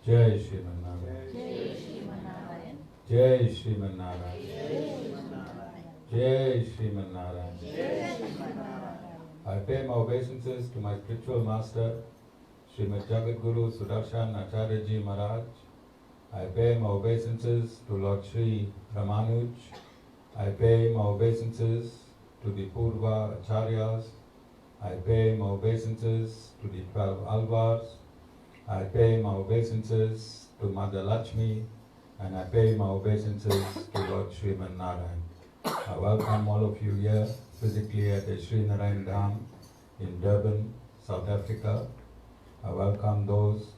Jai Shriman Narayan. Jai Shriman Narayan. Jai Shriman Narayan. I pay my obeisances to my spiritual master, Srimad Jagadguru Sudarshan Acharya Ji Maharaj. I pay my obeisances to Lord Sri Ramanuj. I pay my obeisances to the Purva Acharyas. I pay my obeisances to the 12 Alvars. I pay my obeisances to Mother Lakshmi, and I pay my obeisances to Lord Sriman Narayan. I welcome all of you here physically at the Sri Narayan Dham in Durban, South Africa. I welcome those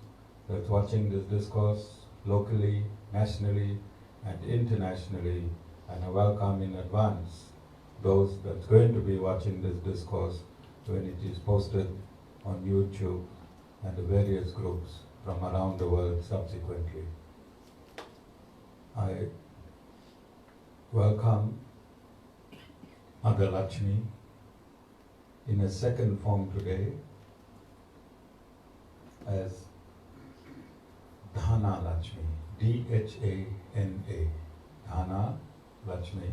that's watching this discourse locally, nationally, and internationally, and I welcome in advance those that's going to be watching this discourse when it is posted on YouTube and the various groups from around the world subsequently. I welcome Mother Lakshmi in a second form today as Dhana Lakshmi, D-H-A-N-A, Dhana Lakshmi,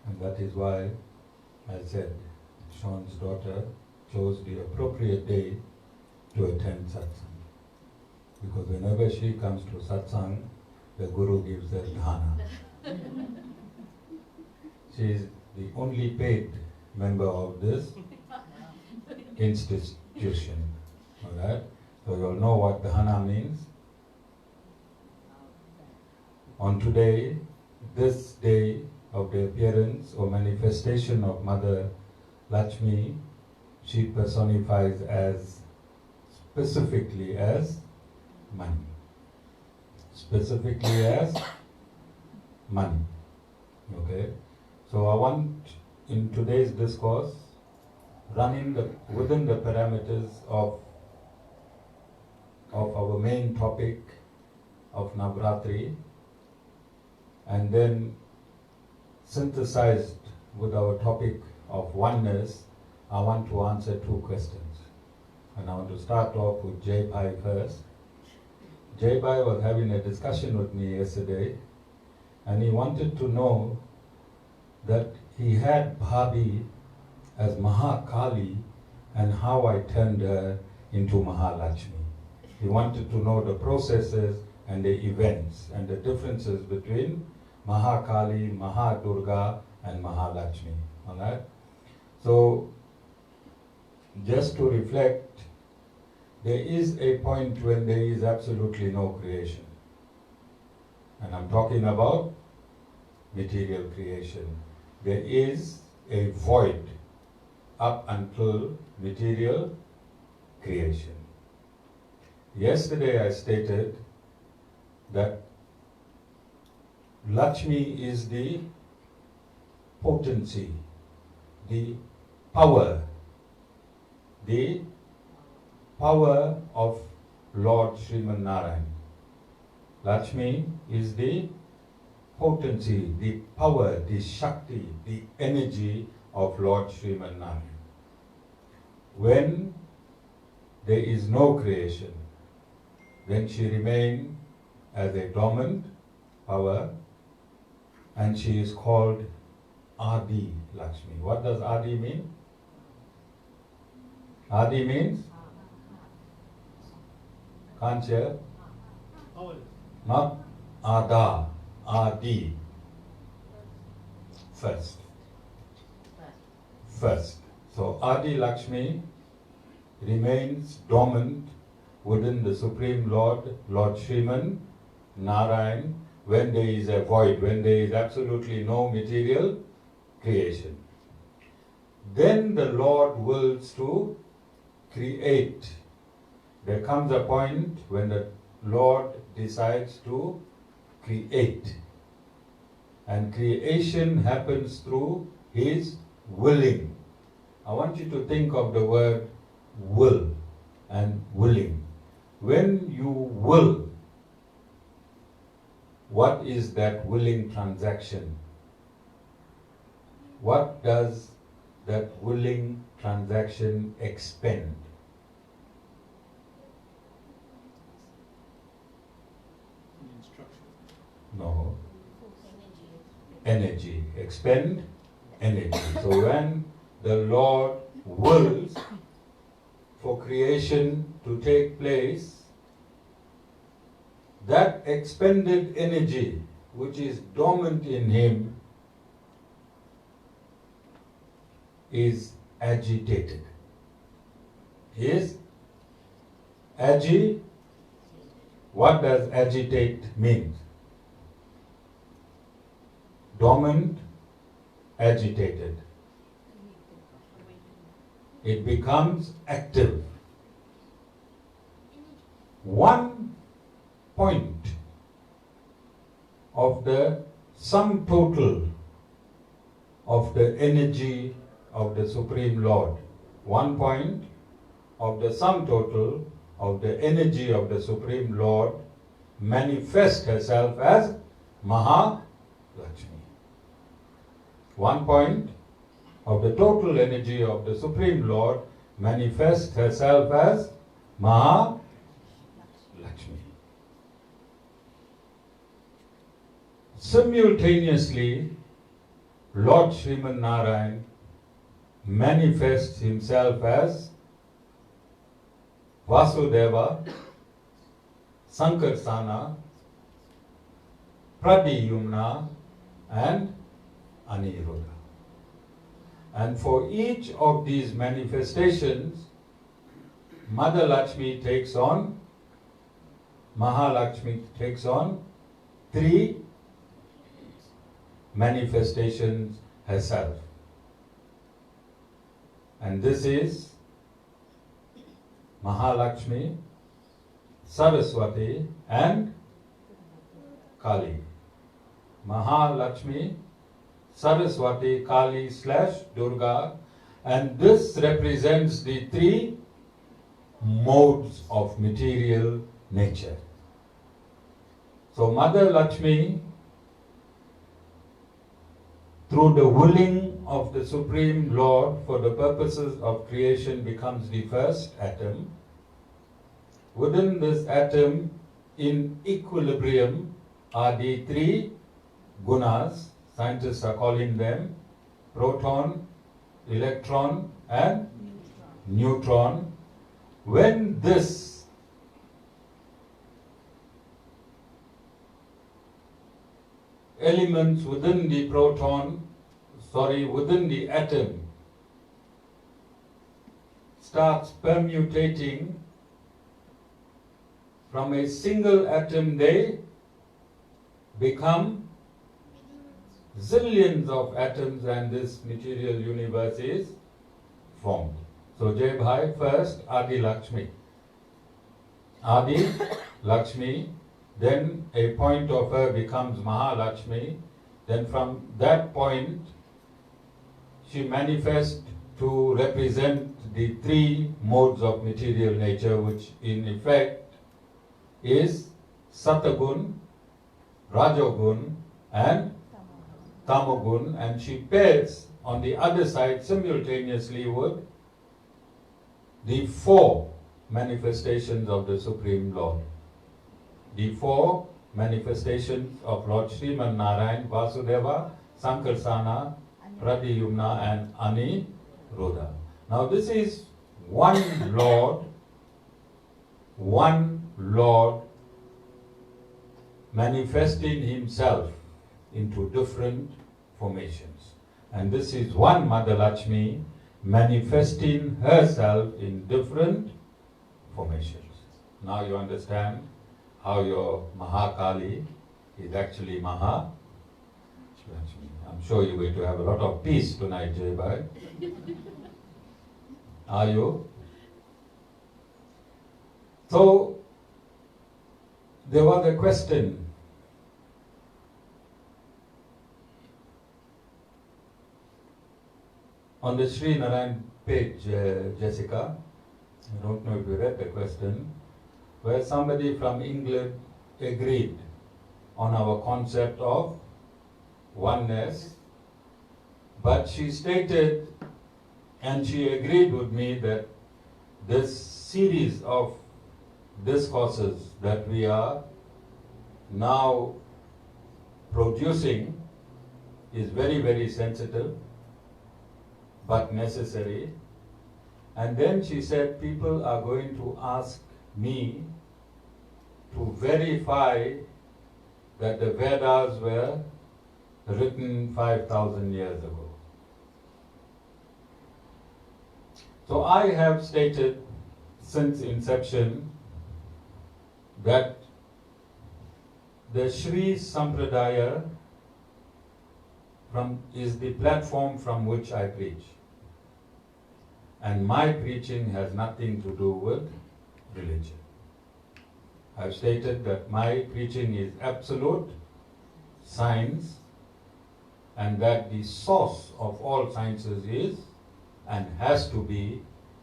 and that is why I said Shaun's daughter chose the appropriate day to attend Satsang. Because whenever she comes to Satsang, the Guru gives her Dhana. She is the only paid member of this institution. Alright? So you all know what Dhana means. On today, this day of the appearance or manifestation of Mother Lakshmi, she personifies as, specifically as money. Specifically as money. Okay? So I want, in today's discourse, within the parameters of our main topic of Navaratri, and then synthesized with our topic of oneness, I want to answer two questions. And I want to start off with Jai Bhai first. Jai Bhai was having a discussion with me yesterday, and he wanted to know that he had Bhabi as Mahakali and how I turned her into Mahalakshmi. He wanted to know the processes and the events and the differences between Mahakali, Mahadurga, and Mahalakshmi. Alright? So, just to reflect, there is a point when there is absolutely no creation. And I'm talking about material creation. There is a void up until material creation. Yesterday I stated that Lakshmi is the potency, the power of Lord Sriman Narayan. Lakshmi is the potency, the power, the Shakti, the energy of Lord Sriman Narayan. When there is no creation, then she remains as a dormant power, and she is called Adi Lakshmi. What does Adi mean? Adi means? Can't hear? Not Ada, Adi. First. So Adi Lakshmi remains dormant within the Supreme Lord, Lord Sriman Narayan, when there is a void, when there is absolutely no material creation. Then the Lord wills to create. There comes a point when the Lord decides to create. And creation happens through His willing. I want you to think of the word will and willing. When you will, what is that willing transaction? What does that willing transaction expend? No. Energy. Expend energy. So when the Lord wills for creation to take place, that expended energy which is dormant in him is agitated. What does agitate mean? Dormant, agitated. It becomes active. One point of the sum total of the energy of the Supreme Lord, 1 point of the sum total of the energy of the Supreme Lord manifests herself as Mother Lakshmi. 1 point of the total energy of the Supreme Lord manifests herself as Mother Lakshmi. Simultaneously, Lord Sriman Narayan manifests himself as Vasudeva, Sankarsana, Pradyumna, and Aniruddha. And for each of these manifestations, Mother Lakshmi takes on, Mahalakshmi takes on 3 manifestations herself. And this is Mahalakshmi, Saraswati, and Kali. Mahalakshmi, Saraswati, Kali / Durga, and this represents the 3 modes of material nature. So Mother Lakshmi, through the willing of the Supreme Lord for the purposes of creation, becomes the first atom. Within this atom, in equilibrium, are the 3 gunas. Scientists are calling them proton, electron, and neutron. When this elements within the within the atom starts permutating from a single atom, they become zillions of atoms, and this material universe is formed. So Jai Bhai, first Adi Lakshmi. Adi Lakshmi, then a point of her becomes Mahalakshmi. Then from that point, she manifests to represent the 3 modes of material nature, which in effect is Satagun, Rajogun, and Tamogun, and she pairs on the other side simultaneously with the 4 manifestations of the Supreme Lord. The 4 manifestations of Lord Sriman Narayan, Vasudeva, Sankarsana, Pradyumna, and Aniruddha. Now this is one Lord manifesting himself into different formations. And this is one Mother Lakshmi manifesting herself in different formations. Now you understand how your Mahakali is actually Maha Lakshmi. I'm sure you're going to have a lot of peace tonight, Jai Bhai. Are you? So, there was a question on the Sri Narayan page, Jessica. I don't know if you read the question, where somebody from England agreed on our concept of oneness, but she stated, and she agreed with me, that this series of discourses that we are now producing is very, very sensitive but necessary. And then she said people are going to ask me to verify that the Vedas were written 5,000 years ago. So I have stated since inception that the Sri Sampradaya is the platform from which I preach. And my preaching has nothing to do with religion. I've stated that my preaching is absolute science, and that the source of all sciences is and has to be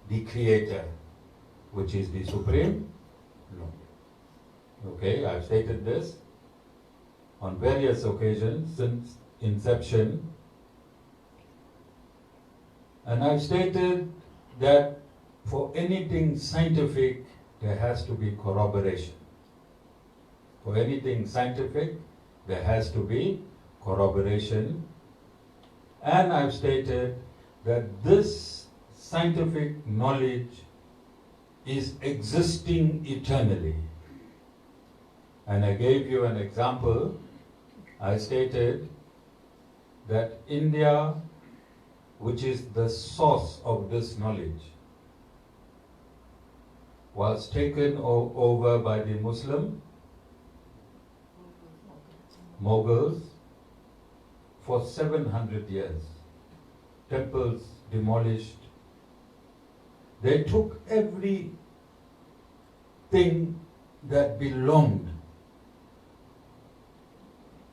the Creator, which is the Supreme Lord. Okay, I've stated this on various occasions since inception, and I've stated that for anything scientific there has to be corroboration. For anything scientific there has to be corroboration, and I've stated that this scientific knowledge is existing eternally. And I gave you an example. I stated that India, which is the source of this knowledge, was taken over by the Muslim Mughals for 700 years. Temples demolished. They took everything that belonged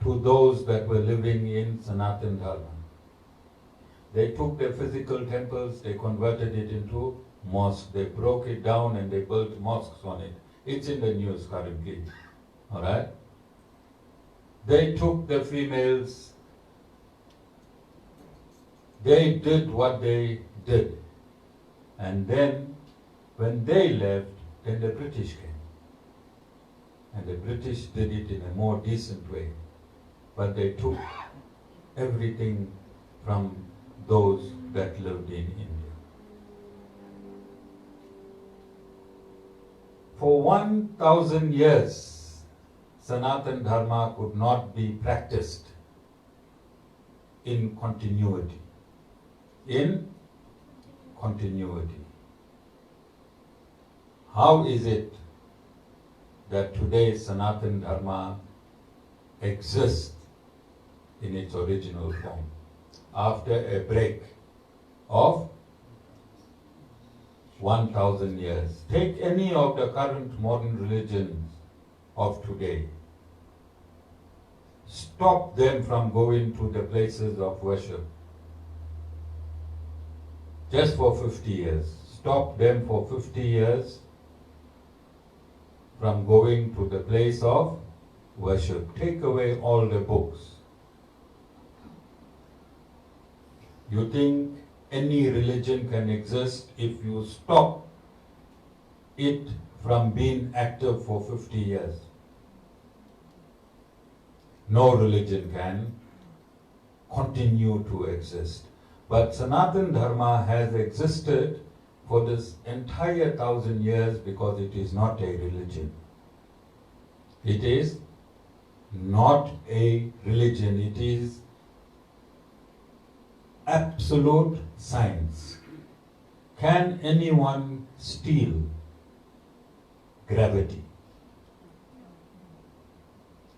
to those that were living in Sanatan Dharma. They took their physical temples, they converted it into mosques. They broke it down and they built mosques on it. It's in the news currently. All right? They took the females. They did what they did. And then, when they left, then the British came. And the British did it in a more decent way. But they took everything from those that lived in India. For 1,000 years, Sanatan Dharma could not be practiced in continuity. In continuity. How is it that today Sanatan Dharma exists in its original form after a break of 1,000 years? Take any of the current modern religions of today. Stop them from going to the places of worship. Just for 50 years. Stop them for 50 years from going to the place of worship. Take away all the books. You think any religion can exist if you stop it from being active for 50 years? No religion can continue to exist. But Sanatan Dharma has existed for this entire 1,000 years because it is not a religion. It is not a religion. It is absolute science. Can anyone steal gravity?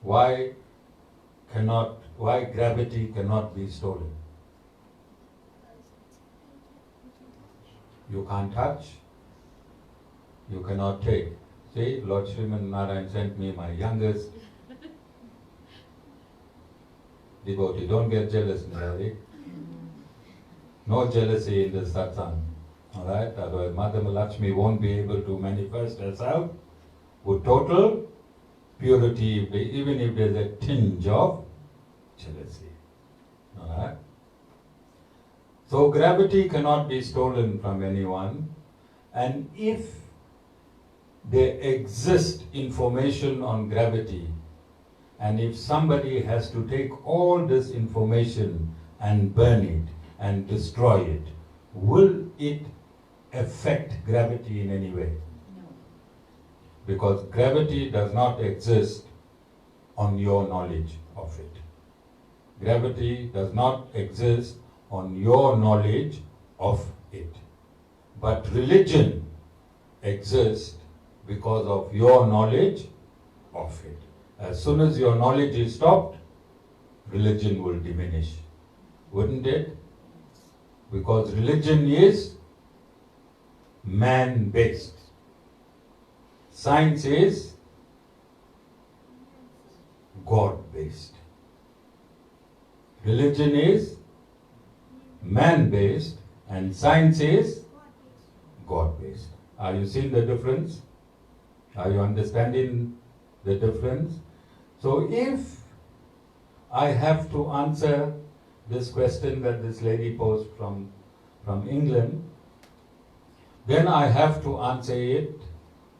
Why gravity cannot be stolen? You can't touch, you cannot take. See, Lord Sriman Narayan sent me my youngest devotee. Don't get jealous, Narayan. No jealousy in the Satsang. Alright? Otherwise Mother Lakshmi won't be able to manifest herself with total purity, even if there's a tinge of jealousy. Alright? So gravity cannot be stolen from anyone, and if there exists information on gravity, And if somebody has to take all this information and burn it and destroy it, will it affect gravity in any way? No. Because gravity does not exist on your knowledge of it. Gravity does not exist on your knowledge of it. But religion exists because of your knowledge of it. As soon as your knowledge is stopped, religion will diminish. Wouldn't it? Because religion is man-based. Science is God-based. Religion is man-based and science is God-based. Are you seeing the difference? Are you understanding the difference? So if I have to answer this question that this lady posed from England, then I have to answer it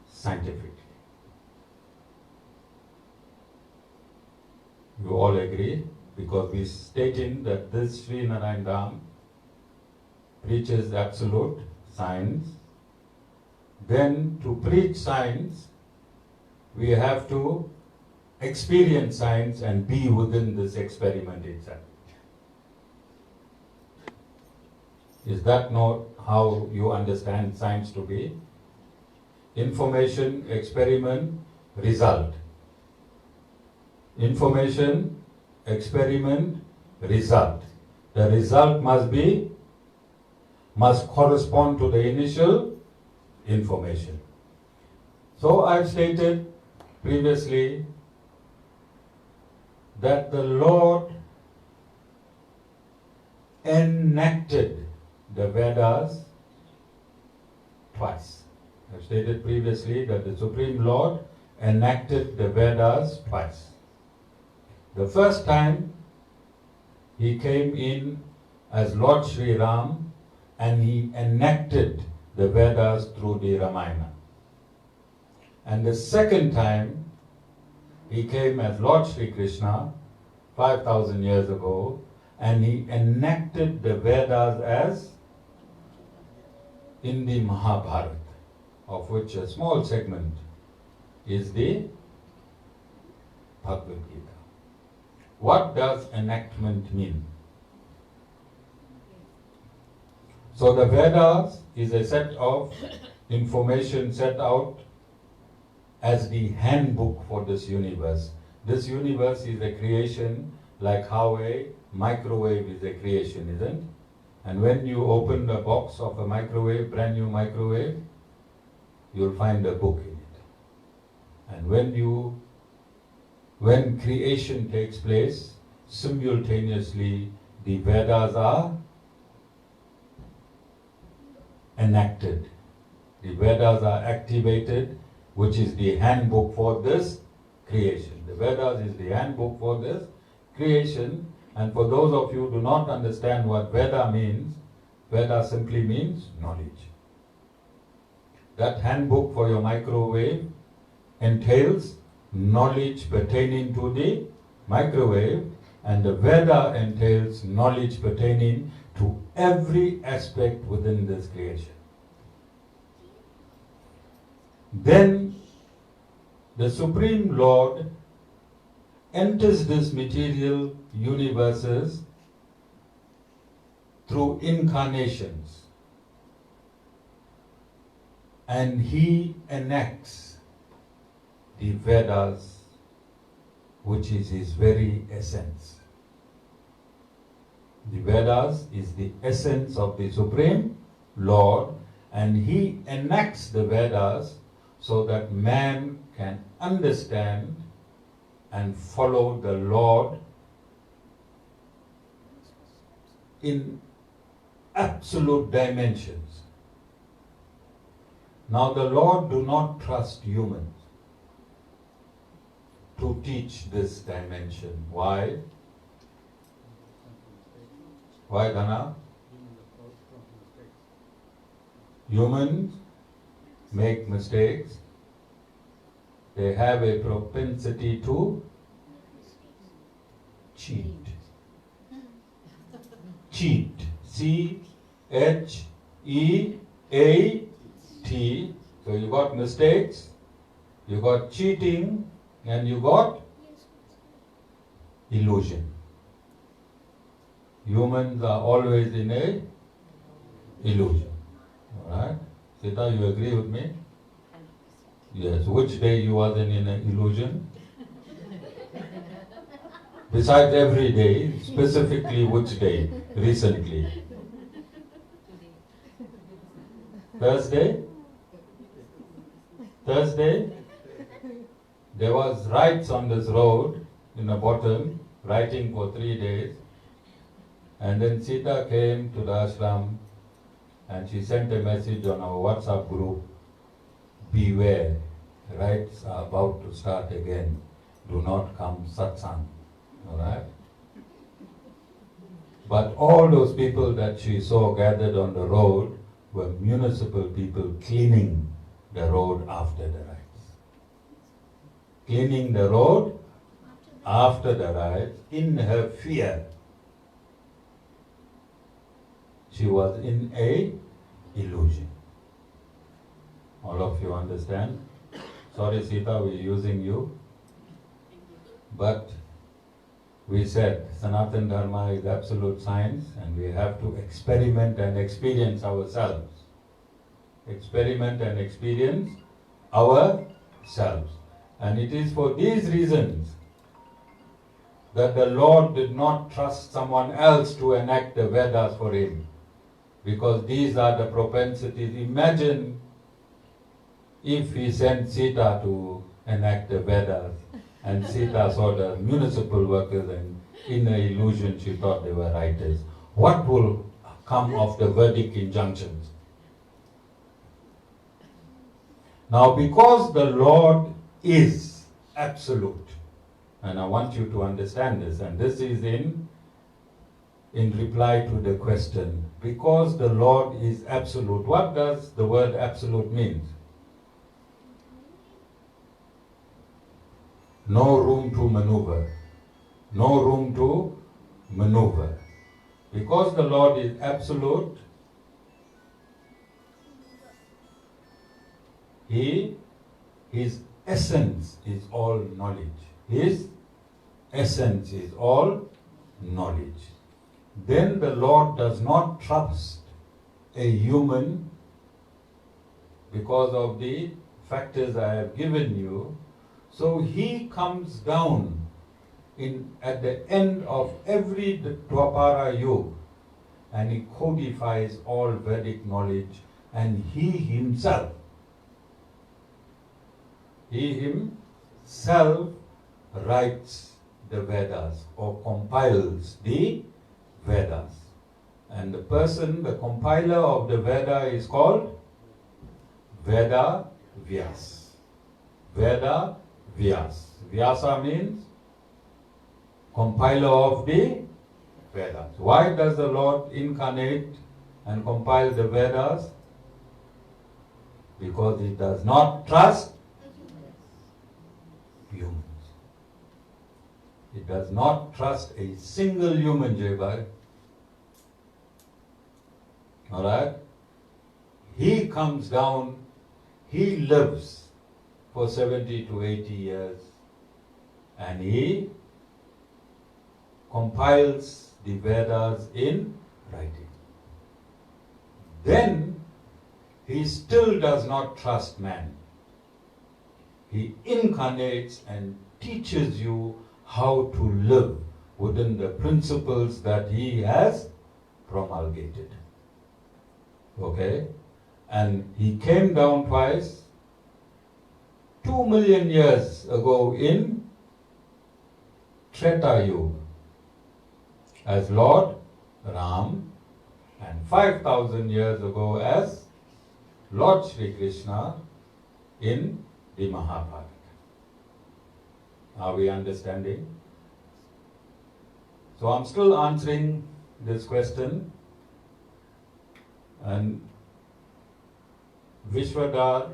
scientifically. You all agree? Because we stating that this Sri Narayan Dham preaches absolute science. Then to preach science, we have to experience science and be within this experiment itself. Is that not how you understand science to be? Information, experiment, result. Information, experiment, result. The result must correspond to the initial information. So I've stated previously that the Lord enacted the Vedas twice. I've stated previously that the Supreme Lord enacted the Vedas twice. The first time he came in as Lord Sri Ram and he enacted the Vedas through the Ramayana. And the second time he came as Lord Sri Krishna 5,000 years ago and he enacted the Vedas as in the Mahabharata, of which a small segment is the Bhagavad Gita. What does enactment mean? So the Vedas is a set of information set out as the handbook for this universe. This universe is a creation like how a microwave is a creation, isn't it? And when you open the box of a microwave, brand new microwave, you'll find a book in it. And when creation takes place, simultaneously the Vedas are enacted. The Vedas are activated, which is the handbook for this creation. The Vedas is the handbook for this creation. And for those of you who do not understand what Veda means, Veda simply means knowledge. That handbook for your microwave entails knowledge pertaining to the microwave, and the Veda entails knowledge pertaining to every aspect within this creation. Then the Supreme Lord enters this material universes through incarnations, and he enacts the Vedas, which is his very essence. The Vedas is the essence of the Supreme Lord, and he enacts the Vedas so that man can understand and follow the Lord in absolute dimensions. Now the Lord do not trust humans to teach this dimension. Why? Why, Dhana? Humans make mistakes. They have a propensity to cheat. Cheat. C-H-E-A-T. So you got mistakes, you got cheating, and you got illusion. Humans are always in a illusion. Alright? Sita, you agree with me? Yes. Which day you wasn't in an illusion? Besides every day, specifically which day recently? Thursday? Thursday? There was rights on this road in the bottom, writing for 3 days. And then Sita came to the ashram and she sent a message on our WhatsApp group, beware, rights are about to start again. Do not come satsang. Alright? But all those people that she saw gathered on the road were municipal people cleaning the road after the rights. Cleaning the road after the rights in her fear. She was in a illusion. All of you understand? Sorry Sita, we're using you. But we said Sanatan Dharma is absolute science and we have to experiment and experience ourselves. Experiment and experience ourselves. And it is for these reasons that the Lord did not trust someone else to enact the Vedas for him. Because these are the propensities. Imagine if he sent Sita to enact the Vedas and Sita saw the municipal workers and in an illusion she thought they were writers. What will come of the verdict injunctions? Now because the Lord is absolute, and I want you to understand this, and this is in reply to the question, because the Lord is absolute. What does the word absolute mean? No room to maneuver. No room to maneuver. Because the Lord is absolute, His essence is all knowledge. His essence is all knowledge. Then the Lord does not trust a human because of the factors I have given you. So He comes down at the end of every Dwapara Yuga and He codifies all Vedic knowledge, and He Himself writes the Vedas or compiles the Vedas. And the person, the compiler of the Veda is called Veda Vyas. Veda Vyas. Vyasa means compiler of the Vedas. Why does the Lord incarnate and compile the Vedas? Because He does not trust humans. He does not trust a single human, Jaibai. Alright? He comes down, He lives for 70 to 80 years, and He compiles the Vedas in writing. Then He still does not trust man. He incarnates and teaches you how to live within the principles that He has promulgated. Okay? And He came down twice, 2 million years ago in Treta Yuga as Lord Ram, and 5,000 years ago as Lord Shri Krishna in the Mahabharata. Are we understanding? So I'm still answering this question, and Vishwadhar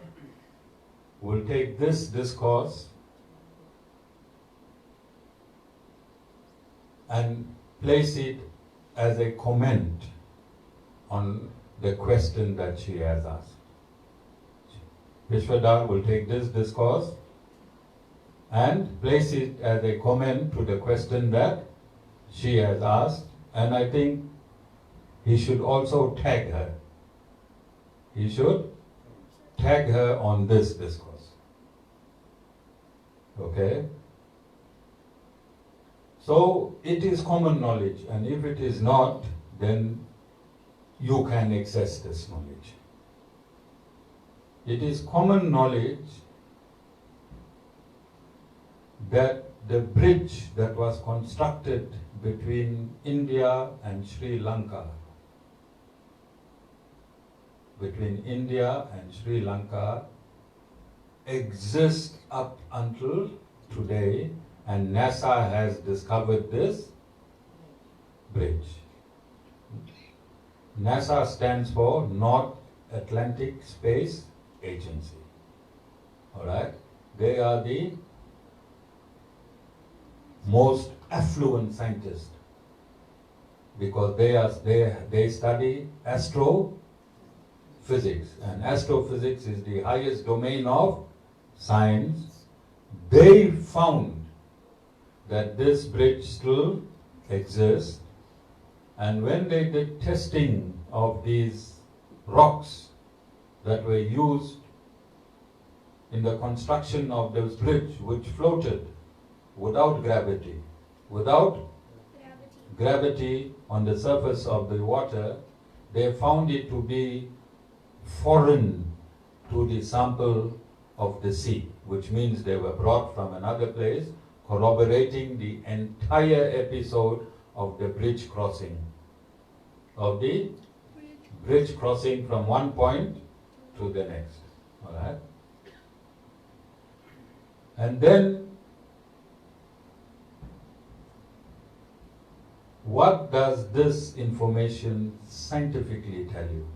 will take this discourse and place it as a comment on the question that she has asked. Vishwadhar will take this discourse and place it as a comment to the question that she has asked, and I think he should also tag her. He should tag her on this discourse. Okay? So it is common knowledge, and if it is not, then you can access this knowledge. It is common knowledge that the bridge that was constructed between India and Sri Lanka, exists up until today, and NASA has discovered this bridge. NASA stands for North Atlantic Space Agency. All right? They are the most affluent scientists because they study astrophysics, and astrophysics is the highest domain of science. They found that this bridge still exists, and when they did testing of these rocks that were used in the construction of this bridge, which floated without gravity on the surface of the water, they found it to be foreign to the sample of the sea, which means they were brought from another place, corroborating the entire episode of the bridge crossing, from one point to the next. All right? And then, what does this information scientifically tell you?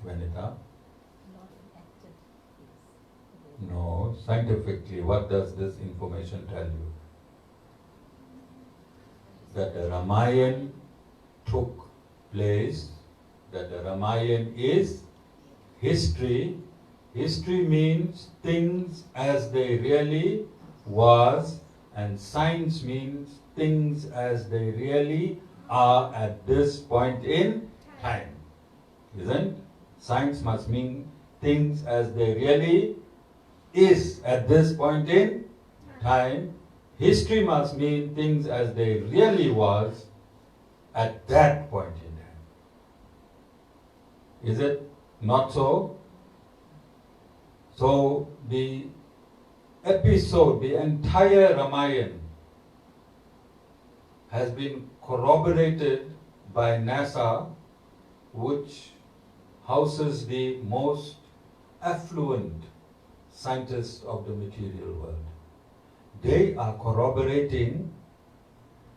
Vanita? No, scientifically, what does this information tell you? That the Ramayana took place, that the Ramayana is history. History means things as they really was, and science means things as they really are at this point in time. Isn't? Science must mean things as they really is at this point in time. History must mean things as they really was at that point in time. Is it not so? So the episode, the entire Ramayana has been corroborated by NASA, which houses the most affluent scientists of the material world. They are corroborating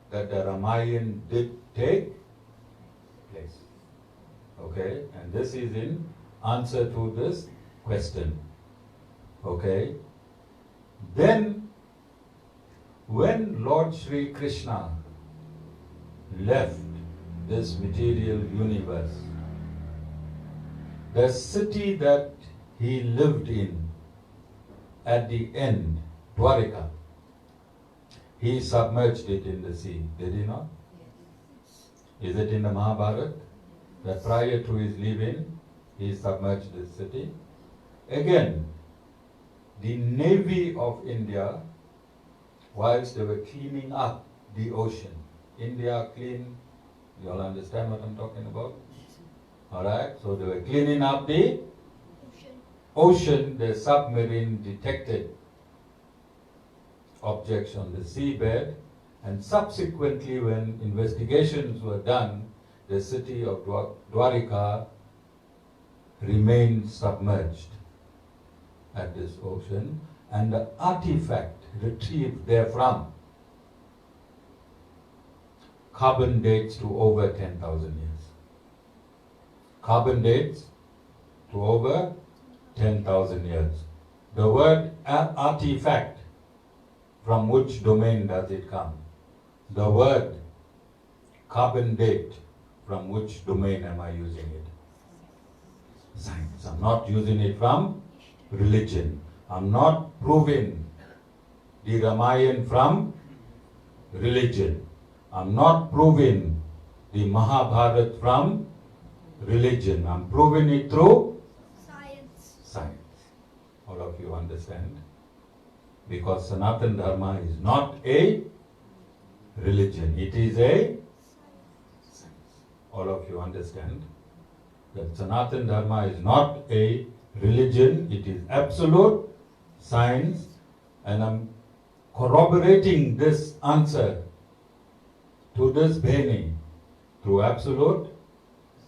that the Ramayana did take place. Okay? And this is in answer to this question. Okay? Then, when Lord Sri Krishna left this material universe, the city that he lived in at the end, Dwarika, he submerged it in the sea, did he not? Yes. Is it in the Mahabharata that prior to his leaving, he submerged this city? Again, the Navy of India, whilst they were cleaning up the ocean, India clean, you all understand what I'm talking about? Alright, so they were cleaning up the ocean. The submarine detected objects on the seabed, and subsequently when investigations were done, the city of Dwarika remained submerged at this ocean, and the artifact retrieved therefrom carbon dates to over 10,000 years. Carbon dates to over 10,000 years. The word artifact, from which domain does it come? The word carbon date, from which domain am I using it? Science. I'm not using it from religion. I'm not proving the Ramayana from religion. I'm not proving the Mahabharata from religion. I'm proving it through science. All of you understand? Because Sanatan Dharma is not a religion. It is a science. All of you understand that Sanatan Dharma is not a religion. It is absolute science. And I'm corroborating this answer to this Bheni through absolute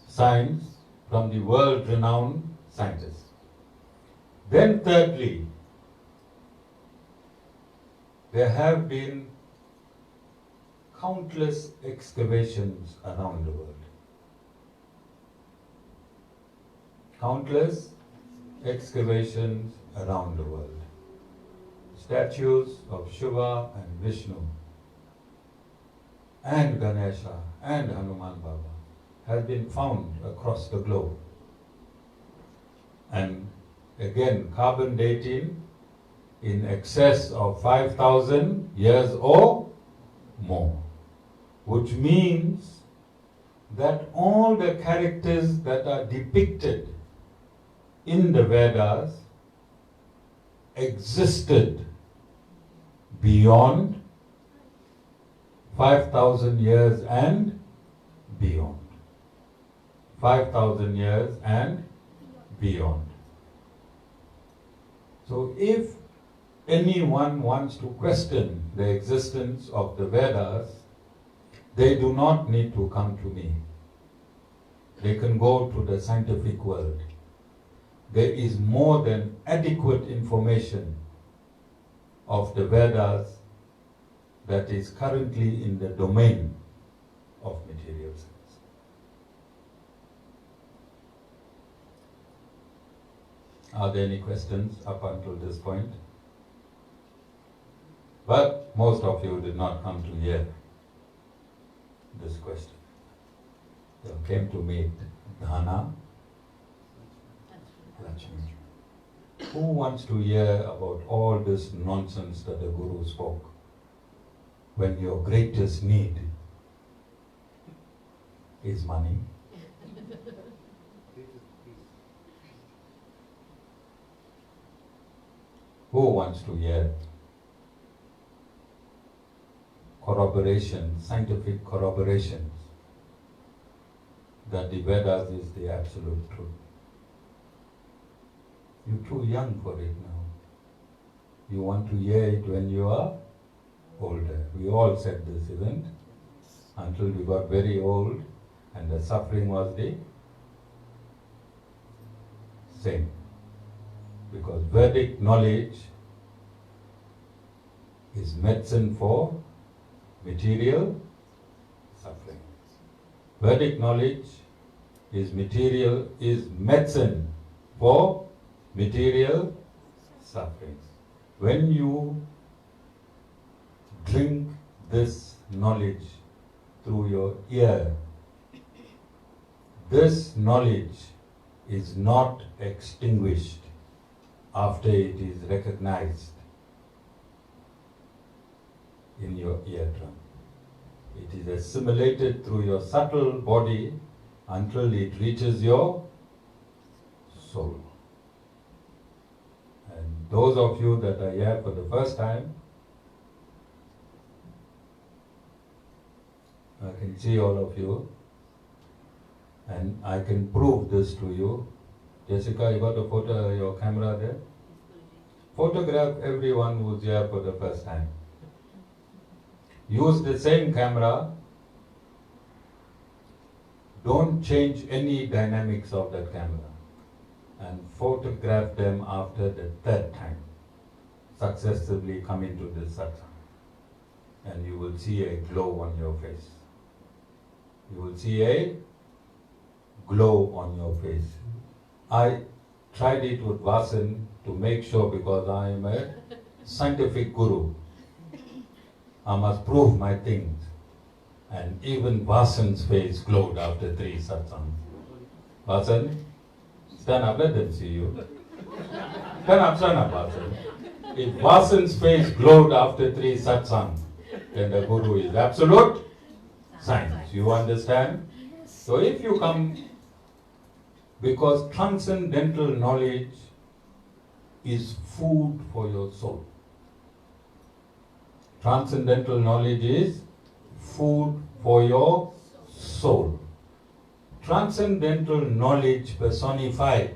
science from the world-renowned scientists. Then thirdly, there have been countless excavations around the world. Countless excavations around the world. Statues of Shiva and Vishnu and Ganesha and Hanuman Baba have been found across the globe. And again, carbon dating in excess of 5,000 years or more, which means that all the characters that are depicted in the Vedas existed beyond 5,000 years and beyond. 5,000 years and beyond. So if anyone wants to question the existence of the Vedas, they do not need to come to me. They can go to the scientific world. There is more than adequate information of the Vedas that is currently in the domain of material science. Are there any questions up until this point? But most of you did not come to hear this question. You came to meet Dhana Lakshmi. Who wants to hear about all this nonsense that the Guru spoke when your greatest need is money? Who wants to hear corroboration, scientific corroborations that the Vedas is the absolute truth? You're too young for it now. You want to hear it when you are older. We all said this, isn't it? Until we got very old and the suffering was the same. Because Vedic knowledge is medicine for material suffering. Vedic knowledge is medicine for material suffering. When you drink this knowledge through your ear, this knowledge is not extinguished after it is recognized in your eardrum. It is assimilated through your subtle body until it reaches your soul. And those of you that are here for the first time, I can see all of you, and I can prove this to you. Jessica, you got a photo, your camera there? Photograph everyone who's here for the first time. Use the same camera. Don't change any dynamics of that camera. And photograph them after the third time. Successively come into this satsang. And you will see a glow on your face. You will see a glow on your face. I tried it with Vasan to make sure, because I am a scientific guru. I must prove my things. And even Vasan's face glowed after 3 satsangs. Vasan, stand up, let them see you. Stand up, Vasan. If Vasan's face glowed after 3 satsangs, then the guru is absolute science. You understand? So if you come, because transcendental knowledge is food for your soul. Transcendental knowledge is food for your soul. Transcendental knowledge personified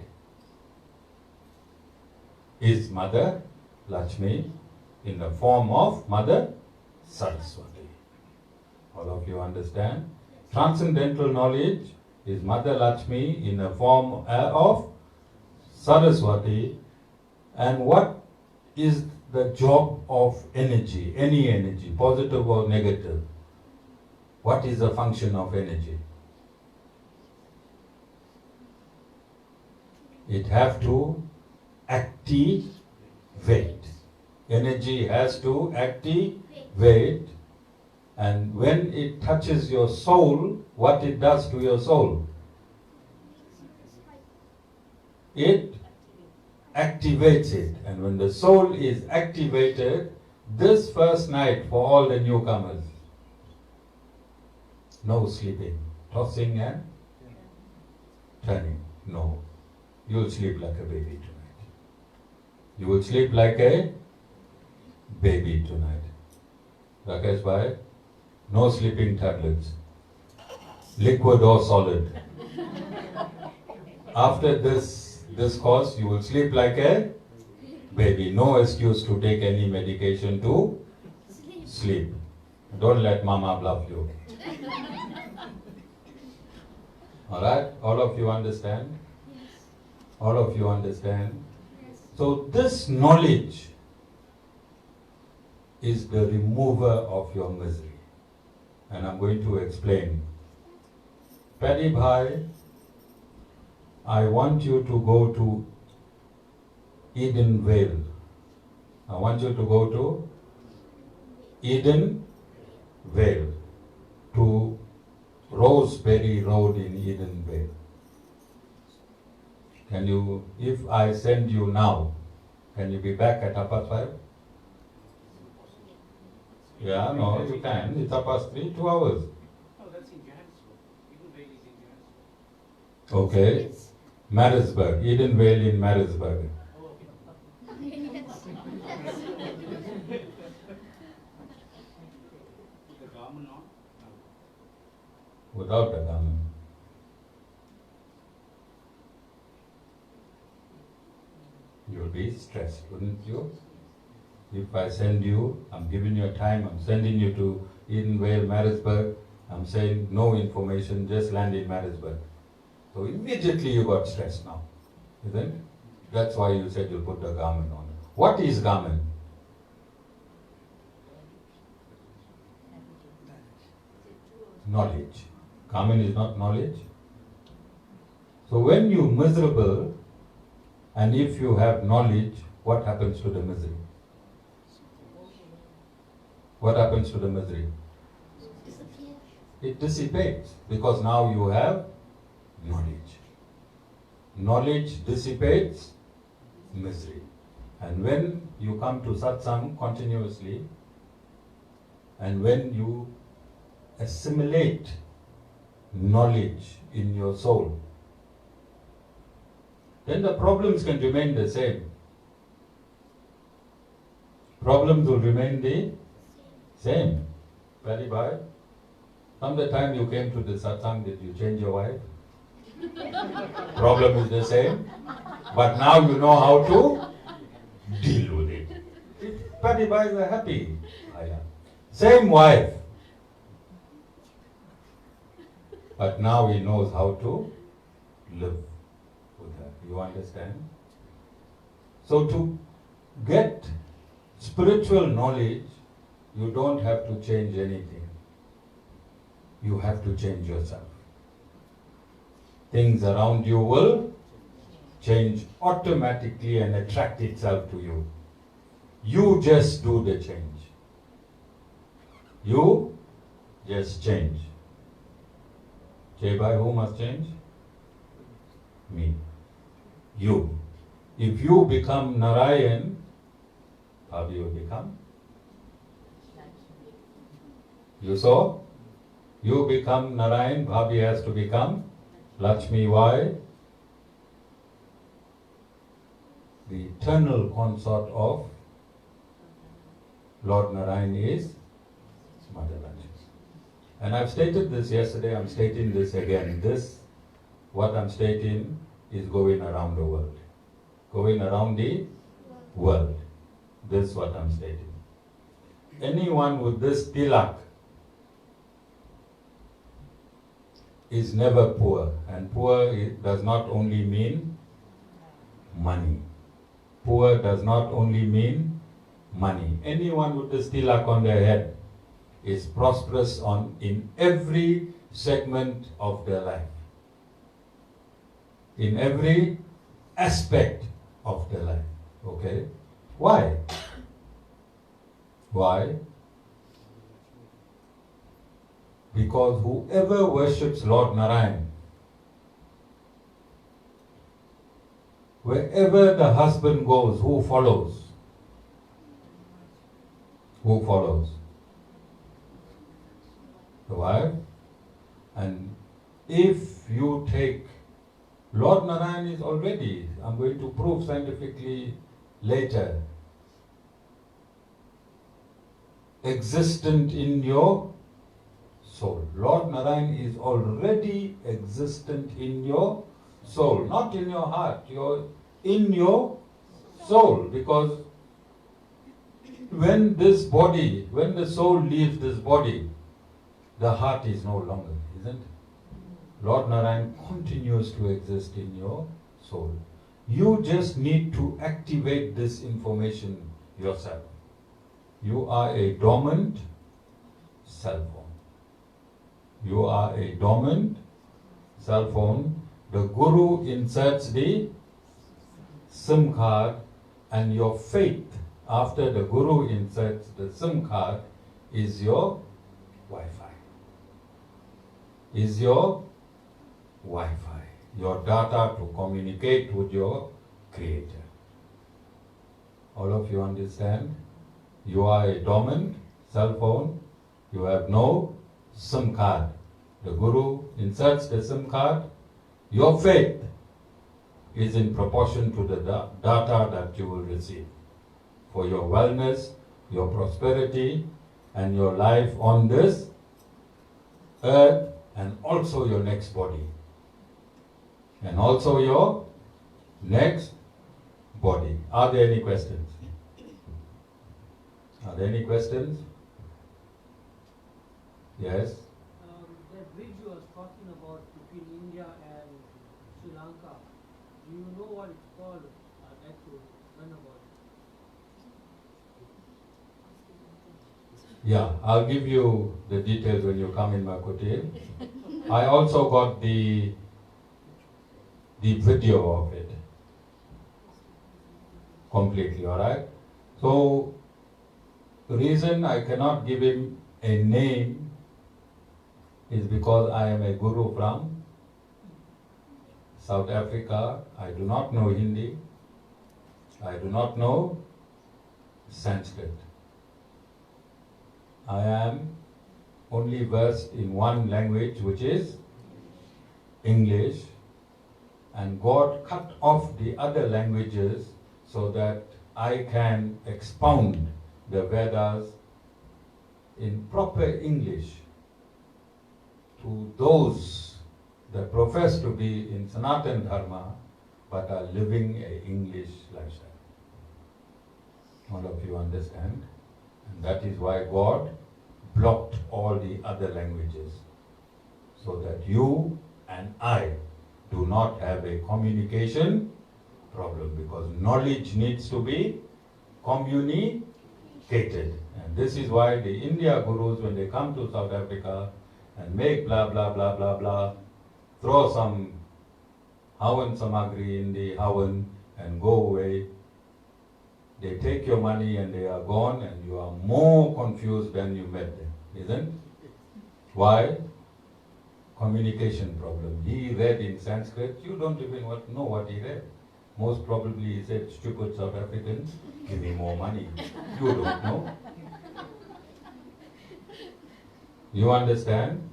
is Mother Lakshmi in the form of Mother Saraswati. All of you understand? Transcendental knowledge is Mother Lakshmi in the form of Saraswati. And what is the job of energy, any energy, positive or negative? What is the function of energy? It have to activate. Energy has to activate, and when it touches your soul, what it does to your soul? It activates it. And when the soul is activated, this first night for all the newcomers, no sleeping, tossing and turning. No. You will sleep like a baby tonight. You will sleep like a baby tonight. Rakesh bhai, no sleeping tablets. Liquid or solid. After this course, you will sleep like a baby. No excuse to take any medication to sleep. Don't let mama bluff you. Alright? All of you understand? Yes. All of you understand? Yes. So this knowledge is the remover of your misery. And I'm going to explain. Paddy Bhai, I want you to go to Eden Vale. I want you to go to Eden Vale, to Roseberry Road in Eden Vale. Can you, if I send you now, can you be back at 5:30? Yeah, no, you can. It's 3:30, 2 hours. Oh, that's in Johannesburg. Eden Vale is in Johannesburg. Okay. Marisburg, Eden Vale in Marisburg. Oh, okay. With the garment on? No. Without the garment. You'll be stressed, wouldn't you? If I send you, I'm giving you time, I'm sending you to Eden Vale, Marisburg, I'm saying no information, just land in Marisburg. So immediately you got stressed now, isn't it? That's why you said you put the garment on. What is garment? Knowledge. Garment is not knowledge. So when you're miserable, and if you have knowledge, what happens to the misery? What happens to the misery? It dissipates, because now you have knowledge. Knowledge dissipates misery. And when you come to satsang continuously, and when you assimilate knowledge in your soul, then the problems can remain the same. Problems will remain the same. Very bad. From the time you came to the satsang, did you change your wife? Problem is the same, but now you know how to deal with it. Paddy boys are happy. Same wife, but now he knows how to live with her. You understand? So to get spiritual knowledge, you don't have to change anything. You have to change yourself. Things around you will change automatically and attract itself to you. You just do the change. You just change. Jaibai, who must change? Me. You. If you become Narayan, how do you become? You saw? You become Narayan, Bhabhi has to become Lakshmi. Why? The eternal consort of Lord Narayan is Mother Lakshmi. And I've stated this yesterday, I'm stating this again. This, what I'm stating, is going around the world. Going around the world. This is what I'm stating. Anyone with this tilak is never poor. And poor does not only mean money. Poor does not only mean money. Anyone with this tilak on their head is prosperous in every segment of their life. In every aspect of their life. Okay? Why? Why? Because whoever worships Lord Narayan, wherever the husband goes, who follows? Who follows? The wife. And if you take Lord Narayan is already, I'm going to prove scientifically later, existent in your soul. Lord Narayan is already existent in your soul, not in your heart, in your soul. Because when this body, when the soul leaves this body, the heart is no longer, isn't it? Lord Narayan continues to exist in your soul. You just need to activate this information yourself. You are a dormant cell phone. You are a dormant cell phone. The Guru inserts the SIM card, and your faith after the Guru inserts the SIM card is your Wi-Fi. Is your Wi-Fi, your data to communicate with your Creator. All of you understand? You are a dormant cell phone. You have no SIM card. The Guru inserts the SIM card. Your faith is in proportion to the data that you will receive for your wellness, your prosperity, and your life on this earth, and also your next body. And also your next body. Are there any questions? Are there any questions? Yes? That bridge you was talking about between India and Sri Lanka, do you know what it's called? I'd like to learn about it. Yeah, I'll give you the details when you come in my kutir. I also got the video of it completely, alright? So, the reason I cannot give him a name is because I am a guru from South Africa. I do not know Hindi. I do not know Sanskrit. I am only versed in one language, which is English, and God cut off the other languages so that I can expound the Vedas in proper English to those that profess to be in Sanatan Dharma but are living an English lifestyle. All of you understand? And that is why God blocked all the other languages, so that you and I do not have a communication problem, because knowledge needs to be communicated. And this is why the India gurus, when they come to South Africa and make blah blah blah blah blah, throw some Havan Samagri in the Havan and go away. They take your money and they are gone, and you are more confused than you met them, isn't? Why? Communication problem. He read in Sanskrit, you don't even know what he read. Most probably he said, stupid South Africans, give me more money. You don't know. You understand?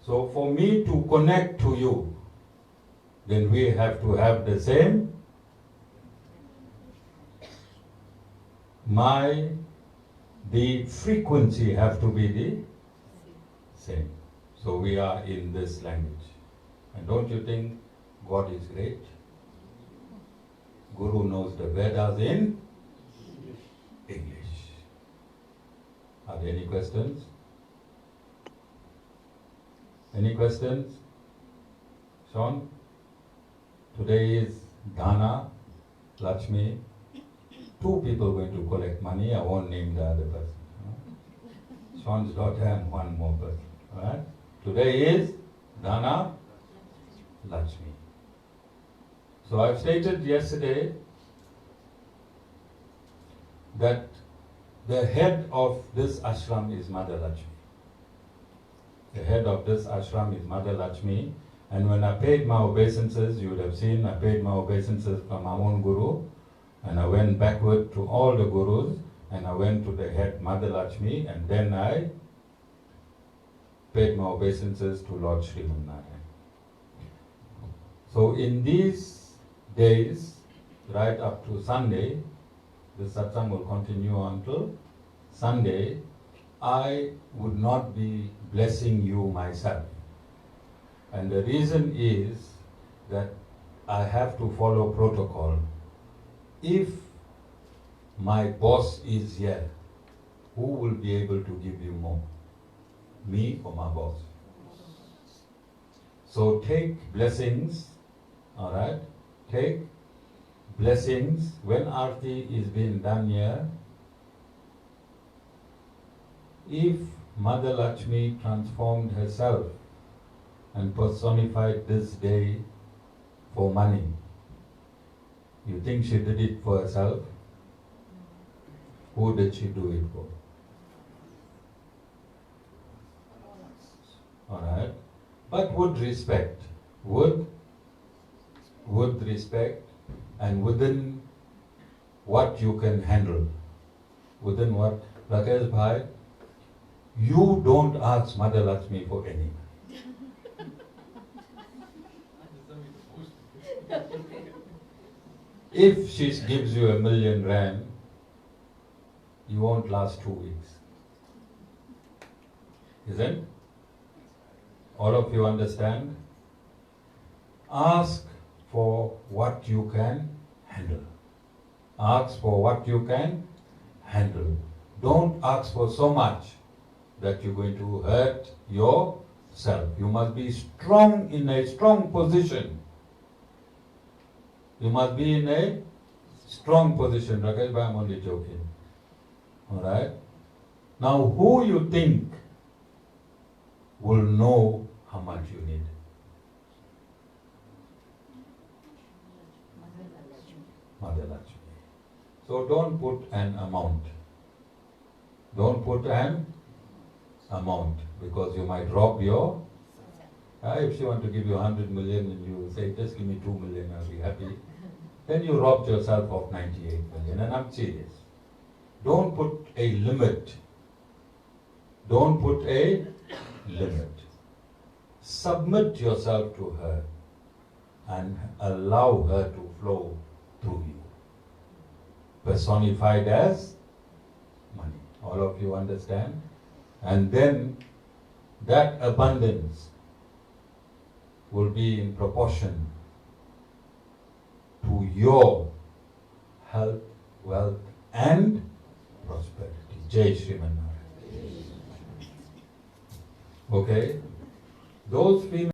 So for me to connect to you, then we have to have the same. The frequency have to be the same. So we are in this language. And don't you think God is great? Guru knows the Vedas in English. Are there any questions? Any questions? Shaun? Today is Dhana Lakshmi. 2 people going to collect money. I won't name the other person. Shaun's daughter and 1 more person. Alright? Today is Dhana Lakshmi. So I've stated yesterday that the head of this ashram is Mother Lakshmi. The head of this ashram is Mother Lakshmi. And when I paid my obeisances, you would have seen I paid my obeisances from our own Guru. And I went backward to all the Gurus. And I went to the head Mother Lakshmi. And then I paid my obeisances to Lord Sriman Narayan. So in these days, right up to Sunday, the satsang will continue until Sunday, I would not be blessing you myself. And the reason is that I have to follow protocol. If my boss is here, who will be able to give you more? Me or my boss? So take blessings, alright? Take blessings. When Aarti is being done here, if Mother Lakshmi transformed herself and personified this day for money, you think she did it for herself? Who did she do it for? Alright? But with respect, with respect, and within what you can handle. Within what? Rakesh Bhai, you don't ask Mother Lakshmi for any. If she gives you R1 million, you won't last 2 weeks. Isn't? All of you understand? Ask for what you can handle. Ask for what you can handle. Don't ask for so much that you're going to hurt yourself. You must be strong, in a strong position. You must be in a strong position. Rakesh bhai, I'm only joking. Alright? Now, who you think will know how much you need? Mother Lakshmi. So don't put an amount. Don't put an amount, because you might rob your. If she wants to give you 100 million and you say, just give me 2 million, I'll be happy. Then you robbed yourself of 98 million, and I'm serious. Don't put a limit. Don't put a limit. Submit yourself to her and allow her to flow through you. Personified as money. All of you understand? And then that abundance will be in proportion to your health, wealth, and prosperity. Jai Shriman Narayan. Okay? Those female